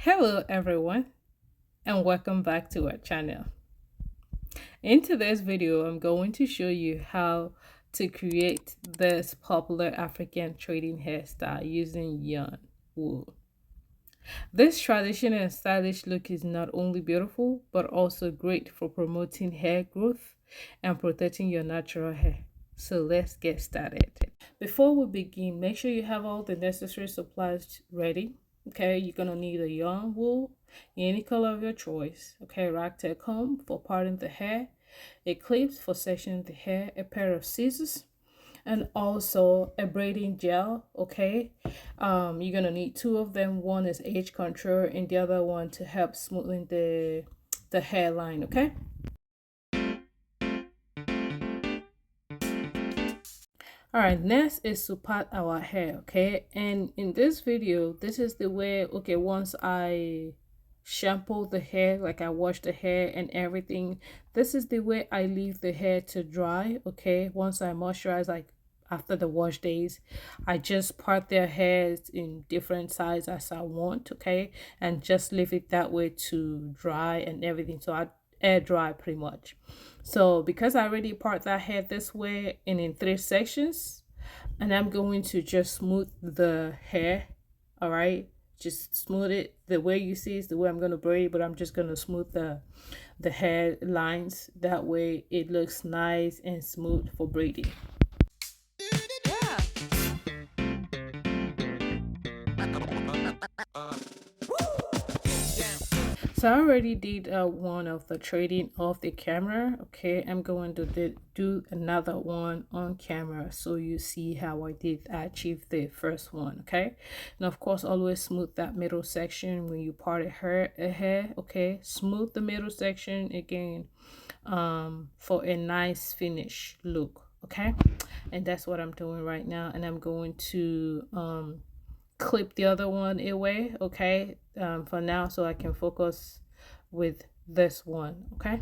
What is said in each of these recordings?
Hello everyone and welcome back to our channel. In today's video, I'm going to show you how to create this popular African trading hairstyle using yarn wool. This traditional and stylish look is not only beautiful but also great for promoting hair growth and protecting your natural hair. So let's get started. Before we begin, make sure you have all the necessary supplies ready. Okay, you're gonna need a yarn wool, any color of your choice. Okay, ragtail comb for parting the hair, a clip for sectioning the hair, a pair of scissors, and also a braiding gel. Okay, you're gonna need two of them. One is age control and the other one to help smoothing the hairline. Okay. All right, next is to part our hair. Okay, and in this video, this is the way. Okay, once I shampoo the hair, like I wash the hair and everything, this is the way I leave the hair to dry. Okay, once I moisturize, like after the wash days, I just part their hairs in different sizes as I want. Okay, and just leave it that way to dry and everything. So I air dry pretty much. So because I already part that hair this way and in three sections, and I'm going to just smooth the hair. All right, just smooth it the way you see is the way I'm going to braid, but I'm just going to smooth the hair lines, that way it looks nice and smooth for braiding. So I already did one of the trading off the camera. Okay, I'm going to do another one on camera so you see how I achieve the first one. Okay, and of course always smooth that middle section when you part a hair. Okay, smooth the middle section again for a nice finish look. Okay, and that's what I'm doing right now, and I'm going to clip the other one away, okay, for now, so I can focus with this one. Okay,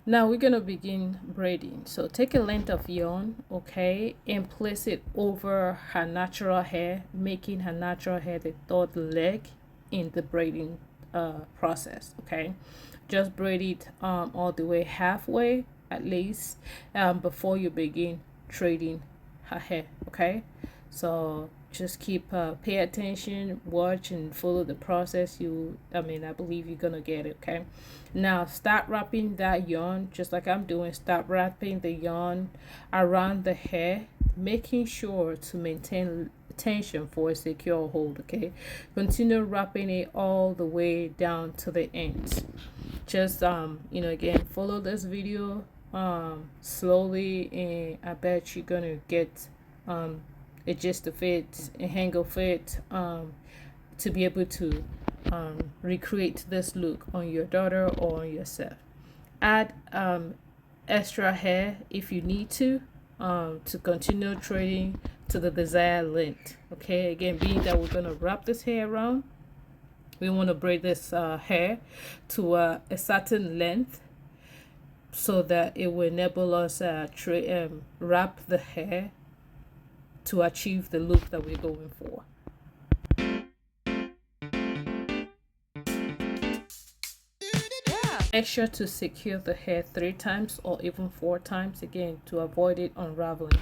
now we're gonna begin braiding. So take a length of yarn, okay, and place it over her natural hair, making her natural hair the third leg in the braiding process. Okay, just braid it all the way halfway at least before you begin trading her hair. Okay, so just keep pay attention, watch and follow the process. I believe you're gonna get it. Okay, now start wrapping that yarn just like I'm doing. Start wrapping the yarn around the hair, making sure to maintain tension for a secure hold. Okay, continue wrapping it all the way down to the ends. Just again, follow this video slowly, and I bet you're gonna get a gist of it, a hang of it, to be able to recreate this look on your daughter or on yourself. Add extra hair if you need to continue trading to the desired length. Okay, again, being that we're gonna wrap this hair around, we want to braid this hair to a certain length so that it will enable us wrap the hair to achieve the look that we're going for. Make sure to secure the hair 3 times or even 4 times, again, to avoid it unraveling.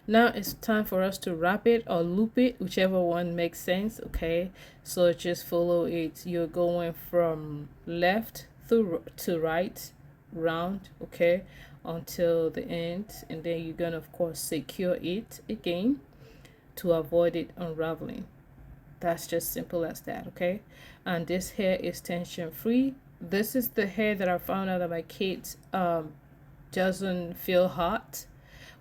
Now it's time for us to wrap it or loop it, whichever one makes sense. Okay, so just follow it. You're going from left to right, round, okay, until the end, and then you're gonna of course secure it again to avoid it unraveling. That's just simple as that. Okay, and this hair is tension free. This is the hair that I found out that my kids doesn't feel hot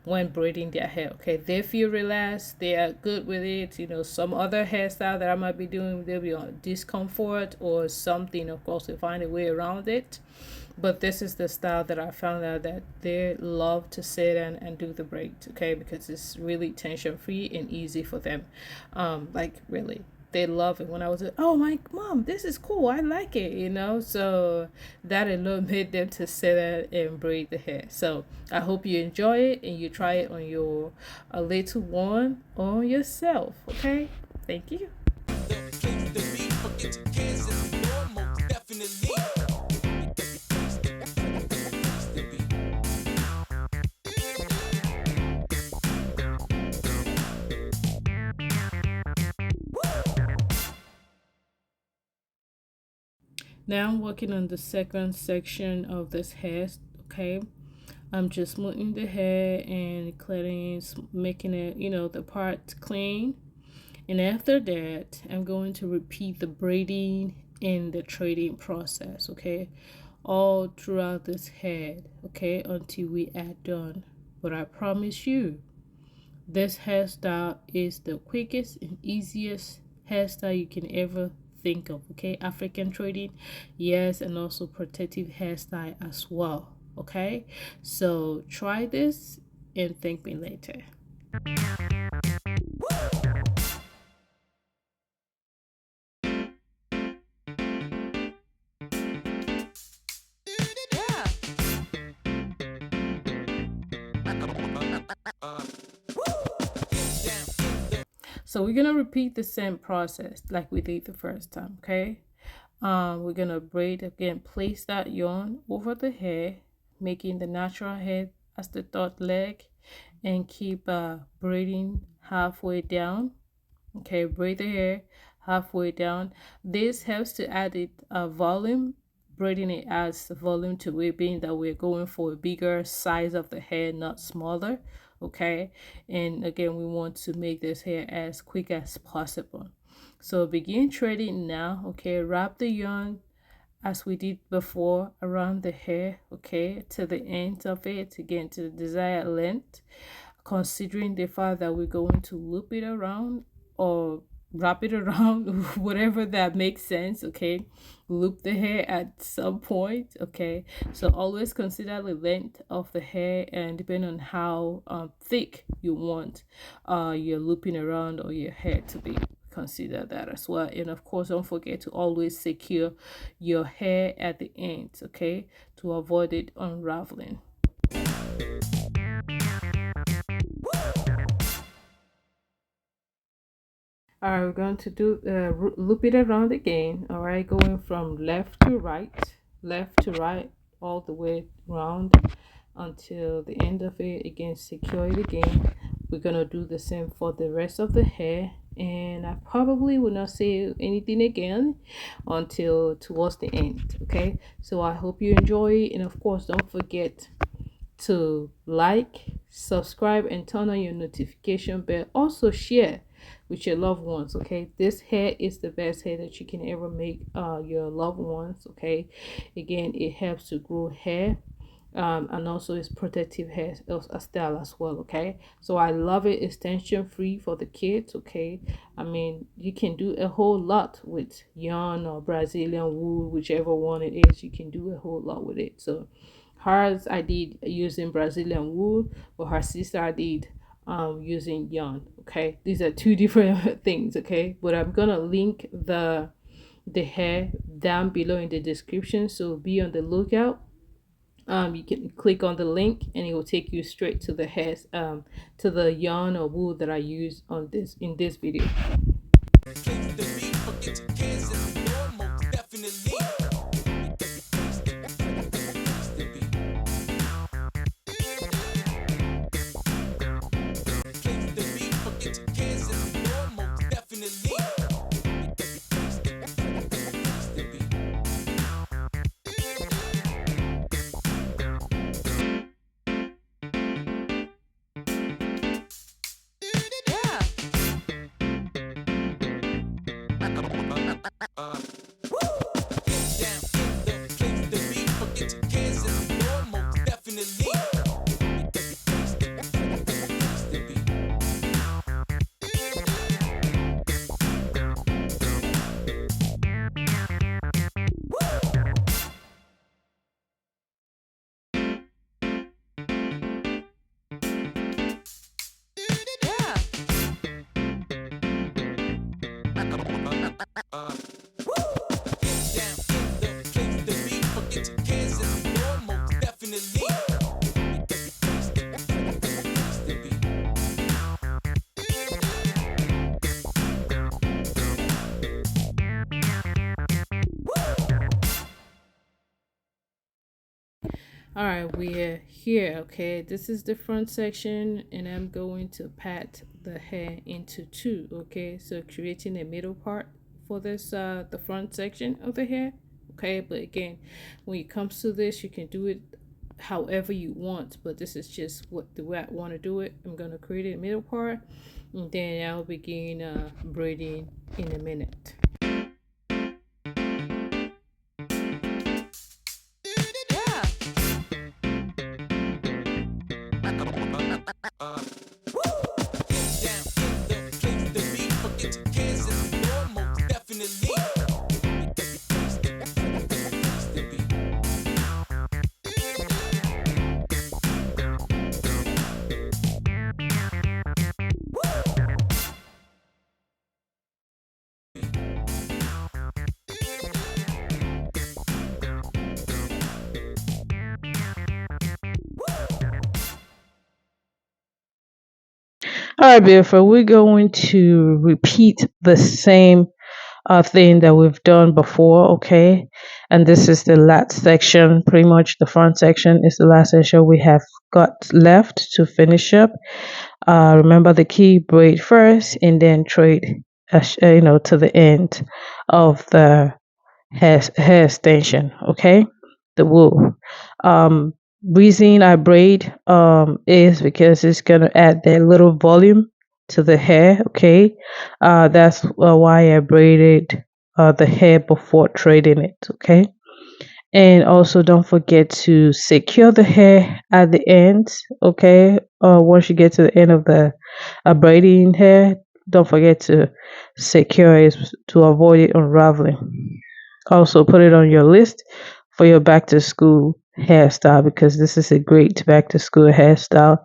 when braiding their hair. Okay, they feel relaxed, they are good with it. Some other hairstyle that I might be doing, they'll be on discomfort or something. Of course, they find a way around it, but this is the style that I found out that they love to sit and do the braids. Okay, because it's really tension free and easy for them, like really they love it when I was like, oh my mom, this is cool, I like it, you know. So that alone made them to sit there and braid the hair. So I hope you enjoy it and you try it on your a little one or yourself. Okay, thank you. Now I'm working on the second section of this hair. Okay, I'm just smoothing the hair and cleaning, making it, the part clean. And after that, I'm going to repeat the braiding and the trading process, okay, all throughout this head, okay, until we are done. But I promise you, this hairstyle is the quickest and easiest hairstyle you can ever think of, okay? African trading, yes, and also protective hairstyle as well, okay? So try this and thank me later. So we're gonna repeat the same process like we did the first time, okay? We're gonna braid again, place that yarn over the hair, making the natural head as the third leg, and keep braiding halfway down. Okay, braid the hair halfway down. This helps to add it volume. Braiding it adds volume to it, being that we're going for a bigger size of the hair, not smaller. Okay, and again, we want to make this hair as quick as possible. So begin threading now. Okay, wrap the yarn as we did before around the hair, okay, to the end of it, again to the desired length, considering the fact that we're going to loop it around or wrap it around, whatever that makes sense, okay. Loop the hair at some point, okay. So always consider the length of the hair, and depending on how thick you want your looping around or your hair to be, consider that as well. And of course, don't forget to always secure your hair at the ends, okay, to avoid it unraveling. All right, we're going to do loop it around again. All right, going from left to right, all the way around until the end of it. Again, secure it again. We're gonna do the same for the rest of the hair, and I probably will not say anything again until towards the end. Okay, so I hope you enjoy it, and of course, don't forget to like, subscribe, and turn on your notification bell. Also share with your loved ones, okay. This hair is the best hair that you can ever make your loved ones, okay. Again, it helps to grow hair, and also it's protective hair style as well, okay. So I love it. It's tension free for the kids, okay. I mean, you can do a whole lot with yarn or Brazilian wool, whichever one it is. You can do a whole lot with it. So hers I did using Brazilian wool, but her sister I did using yarn, okay. These are two different things, okay. But I'm gonna link the hair down below in the description, so be on the lookout. You can click on the link and it will take you straight to the hair, to the yarn or wool that I use on this in this video. All right, we're here. Okay, this is the front section, and I'm going to pat the hair into two. Okay, so creating a middle part for this the front section of the hair. Okay, but again, when it comes to this, you can do it however you want, but this is just what the way I want to do it. I'm gonna create a middle part, and then I'll begin braiding in a minute. All right, beautiful. We're going to repeat the same thing that we've done before, okay? And this is the last section. Pretty much the front section is the last section we have got left to finish up. Remember the key: braid first and then trade, to the end of the hair extension, okay? The wool. Um, Reason I braid is because it's gonna add that little volume to the hair, okay? That's why I braided the hair before trading it, okay? And also don't forget to secure the hair at the end, okay? Once you get to the end of the braiding hair, don't forget to secure it to avoid it unraveling. Also, put it on your list for your back to school hairstyle, because this is a great back to school hairstyle.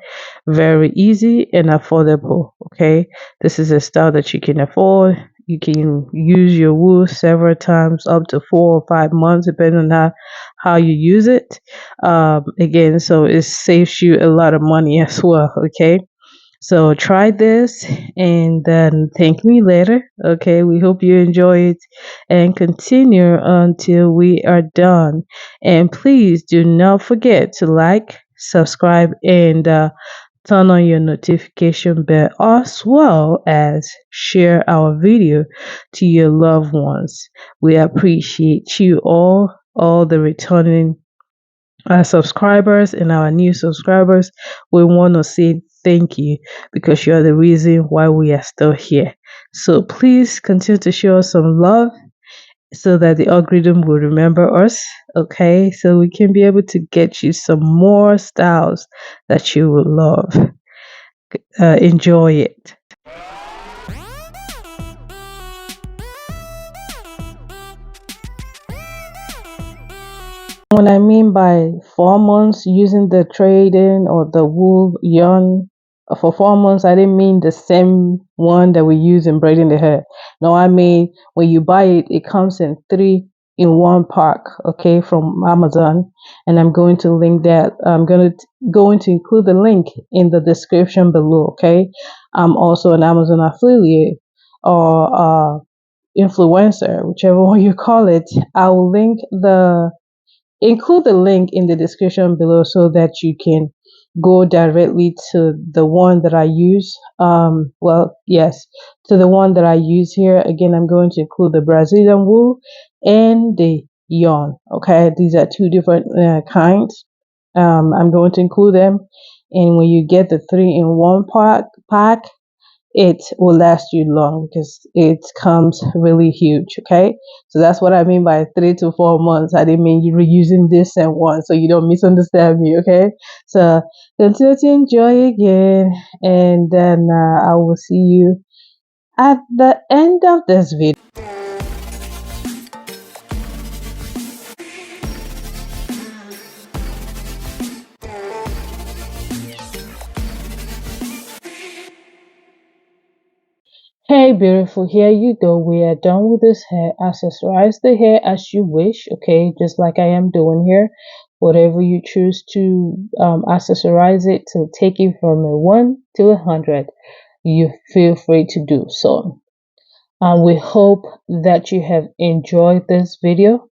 Very easy and affordable. Okay, this is a style that you can afford. You can use your wool several times, up to 4 or 5 months, depending on how you use it. Again, so it saves you a lot of money as well. Okay, so try this and then thank me later. Okay, we hope you enjoy it and continue until we are done. And please do not forget to like, subscribe, and turn on your notification bell, as well as share our video to your loved ones. We appreciate you all the returning our subscribers and our new subscribers. We want to say thank you, because you're the reason why we are still here. So please continue to show us some love so that the algorithm will remember us, okay? So we can be able to get you some more styles that you will love. Enjoy it. What I mean by 4 months using the trading or the wool yarn for 4 months, I didn't mean the same one that we use in braiding the hair. No, I mean when you buy it, it comes in three in one pack, okay, from Amazon. And I'm going to link that. I'm going to include the link in the description below, okay? I'm also an Amazon affiliate or influencer, whichever one you call it. I will include the link in the description below so that you can go directly to the one that I use. Well, yes, to the one that I use here. Again, I'm going to include the Brazilian wool and the yarn. Okay, these are two different kinds. I'm going to include them, and when you get the three in one pack, it will last you long because it comes really huge. Okay, so that's what I mean by 3 to 4 months. I didn't mean you were using this and one, so you don't misunderstand me. Okay, so continue to enjoy again, and then I will see you at the end of this video. Hey beautiful, here you go. We are done with this hair. Accessorize the hair as you wish, okay? Just like I am doing here. Whatever you choose to accessorize it to take it from a 1 to 100, you feel free to do so. We hope that you have enjoyed this video,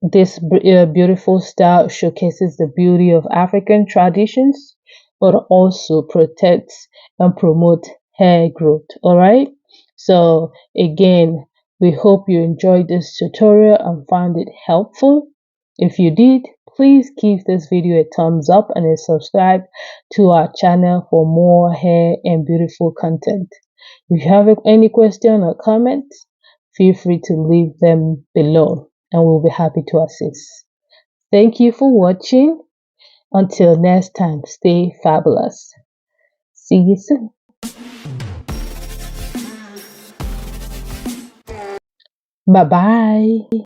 This beautiful style showcases the beauty of African traditions, but also protects and promotes hair growth. All right. So again, we hope you enjoyed this tutorial and found it helpful. If you did, please give this video a thumbs up and subscribe to our channel for more hair and beautiful content. If you have any question or comment, feel free to leave them below and we'll be happy to assist. Thank you for watching. Until next time, stay fabulous. See you soon. Bye bye.